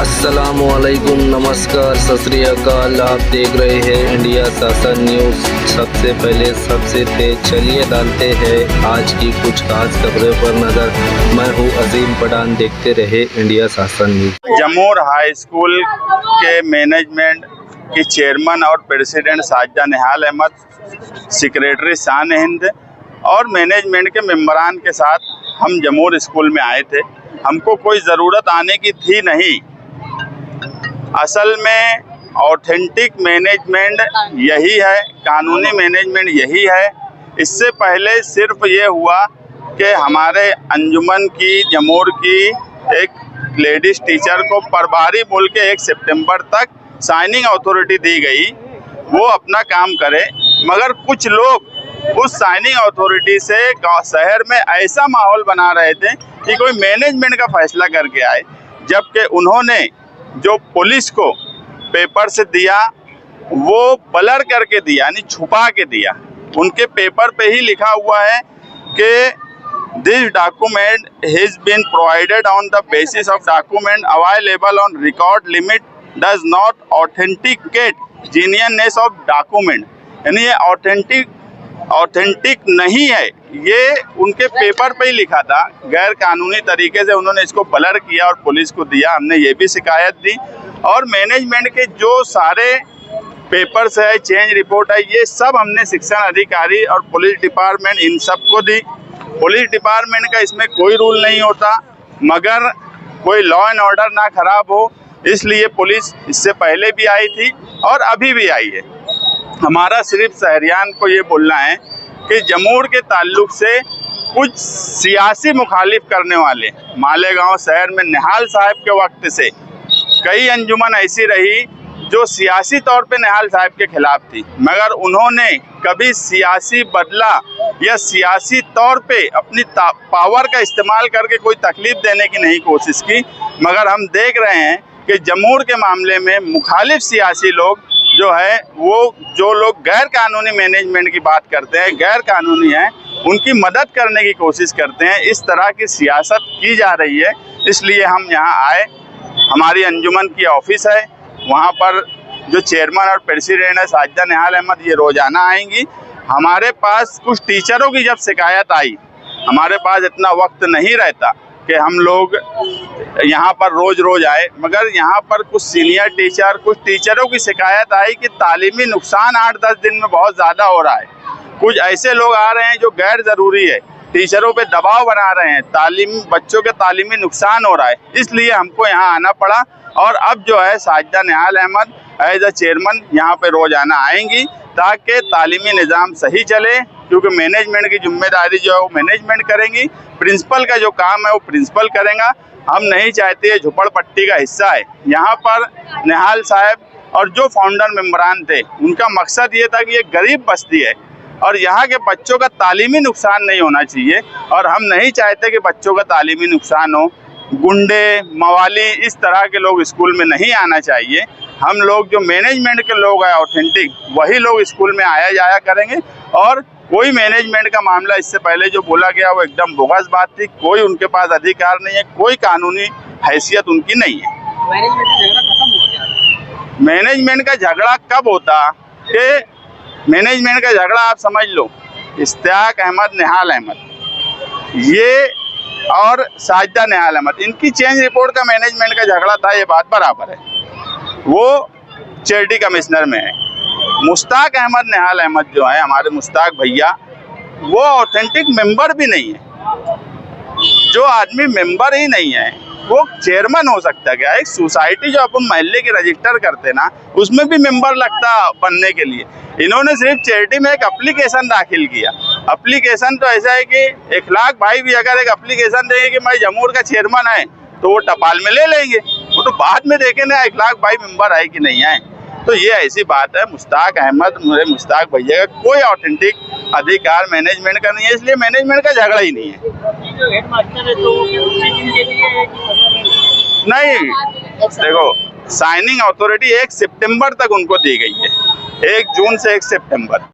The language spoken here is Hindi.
अस्सलामुअलैकुम, नमस्कार, सत श्री अकाल। आप देख रहे हैं इंडिया शासन न्यूज़। सबसे पहले सबसे तेज चलिए डालते हैं आज की कुछ खास खबरों पर नजर। मैं हूं अजीम पठान, देखते रहे इंडिया शासन न्यूज़। जमूर हाई स्कूल के मैनेजमेंट की चेयरमैन और प्रेसिडेंट साजिदा निहाल अहमद, सेक्रेटरी शान हिंद और मैनेजमेंट के मेंबरान के साथ हम जमूर स्कूल में आए थे। हमको कोई ज़रूरत आने की थी नहीं। असल में ऑथेंटिक मैनेजमेंट यही है, कानूनी मैनेजमेंट यही है। इससे पहले सिर्फ ये हुआ कि हमारे अंजुमन की जमूर की एक लेडीज़ टीचर को प्रभारी बोल के 1 सितंबर तक साइनिंग अथॉरिटी दी गई, वो अपना काम करे। मगर कुछ लोग उस साइनिंग अथॉरिटी से शहर में ऐसा माहौल बना रहे थे कि कोई मैनेजमेंट का फैसला करके आए, जबकि उन्होंने जो पुलिस को पेपर से दिया वो ब्लर करके दिया, यानी छुपा के दिया। उनके पेपर पे ही लिखा हुआ है कि this document has been provided on the basis of document available on record limit does not authenticate genuineness of document. यानी ये ऑथेंटिक नहीं है, ये उनके पेपर पे ही लिखा था। गैर कानूनी तरीके से उन्होंने इसको ब्लर किया और पुलिस को दिया। हमने ये भी शिकायत दी और मैनेजमेंट के जो सारे पेपर्स है, चेंज रिपोर्ट है, ये सब हमने शिक्षण अधिकारी और पुलिस डिपार्टमेंट इन सबको दी। पुलिस डिपार्टमेंट का इसमें कोई रूल नहीं होता, मगर कोई लॉ एंड ऑर्डर ना खराब हो, इसलिए पुलिस इससे पहले भी आई थी और अभी भी आई है। हमारा सिर्फ शहरियान को ये बोलना है कि जमूर के ताल्लुक से कुछ सियासी मुखालिफ करने वाले, मालेगांव शहर में निहाल साहब के वक्त से कई अंजुमन ऐसी रही जो सियासी तौर पे निहाल साहब के खिलाफ थी, मगर उन्होंने कभी सियासी बदला या सियासी तौर पे अपनी पावर का इस्तेमाल करके कोई तकलीफ देने की नहीं कोशिश की। मगर हम देख रहे हैं कि जमूर के मामले में मुखालिफ सियासी लोग जो है, वो जो लोग गैर कानूनी मैनेजमेंट की बात करते हैं, गैर कानूनी हैं, उनकी मदद करने की कोशिश करते हैं। इस तरह की सियासत की जा रही है, इसलिए हम यहाँ आए। हमारी अंजुमन की ऑफिस है, वहाँ पर जो चेयरमैन और प्रेसिडेंट है साजिदा निहाल अहमद, ये रोज़ाना आएंगी। हमारे पास कुछ टीचरों की जब शिकायत आई, हमारे पास इतना वक्त नहीं रहता कि हम लोग यहाँ पर रोज़ आए, मगर यहाँ पर कुछ सीनियर टीचर, कुछ टीचरों की शिकायत आई कि तालीमी नुकसान 8-10 दिन में बहुत ज़्यादा हो रहा है। कुछ ऐसे लोग आ रहे हैं जो गैर ज़रूरी है, टीचरों पे दबाव बना रहे हैं, बच्चों के तालीमी नुकसान हो रहा है। इसलिए हमको यहाँ आना पड़ा और अब जो है साजिदा निहाल अहमद एज अ चेयरमैन यहाँ पे रोज़ाना आएंगी ताकि तालीमी निज़ाम सही चले, क्योंकि मैनेजमेंट की जिम्मेदारी जो है वो मैनेजमेंट करेंगी, प्रिंसिपल का जो काम है वो प्रिंसिपल करेगा। हम नहीं चाहते ये झुपड़पट्टी का हिस्सा है। यहाँ पर निहाल साहब और जो फाउंडर मेंबरान थे, उनका मकसद ये था कि ये गरीब बस्ती है और यहाँ के बच्चों का तालीमी नुकसान नहीं होना चाहिए, और हम नहीं चाहते कि बच्चों का तालीमी नुकसान हो। गुंडे, मवाली, इस तरह के लोग स्कूल में नहीं आना चाहिए। हम लोग जो मैनेजमेंट के लोग हैं ऑथेंटिक, वही लोग स्कूल में आया जाया करेंगे। और कोई मैनेजमेंट का मामला इससे पहले जो बोला गया वो एकदम बोगस बात थी। कोई उनके पास अधिकार नहीं है, कोई कानूनी हैसियत उनकी नहीं है। मैनेजमेंट का झगड़ा कब होता कि मैनेजमेंट का झगड़ा आप समझ लो, इश्तियाक अहमद, निहाल अहमद ये और साजिदा निहाल अहमद, इनकी चेंज रिपोर्ट का मैनेजमेंट का झगड़ा था, ये बात बराबर है। वो चैरिटी कमिश्नर में है। मुश्ताक अहमद निहाल अहमद जो है, हमारे मुश्ताक भैया, वो ऑथेंटिक मेंबर भी नहीं है। जो आदमी मेंबर ही नहीं है वो चेयरमैन हो सकता है क्या? एक सोसाइटी जो अपन महल्ले के रजिस्टर करते ना, उसमें भी मेंबर लगता बनने के लिए। इन्होंने सिर्फ चैरिटी में एक एप्लीकेशन दाखिल किया। एप्लीकेशन तो ऐसा है कि इखलाक भाई भी अगर एक एप्लीकेशन देंगे कि मैं जमूर का चेयरमैन है, तो वो टपाल में ले लेंगे, वो तो बाद में देखें ना इखलाक भाई मेंबर है कि नहीं है। तो ये ऐसी बात है। मुश्ताक अहमद, मेरे मुश्ताक भैया का कोई ऑथेंटिक अधिकार मैनेजमेंट का नहीं है, इसलिए मैनेजमेंट का झगड़ा ही नहीं है। जो हेडमास्टर है तो के लिए नहीं, देखो साइनिंग अथॉरिटी 1 सितंबर तक उनको दी गई है, 1 जून से 1 सितंबर।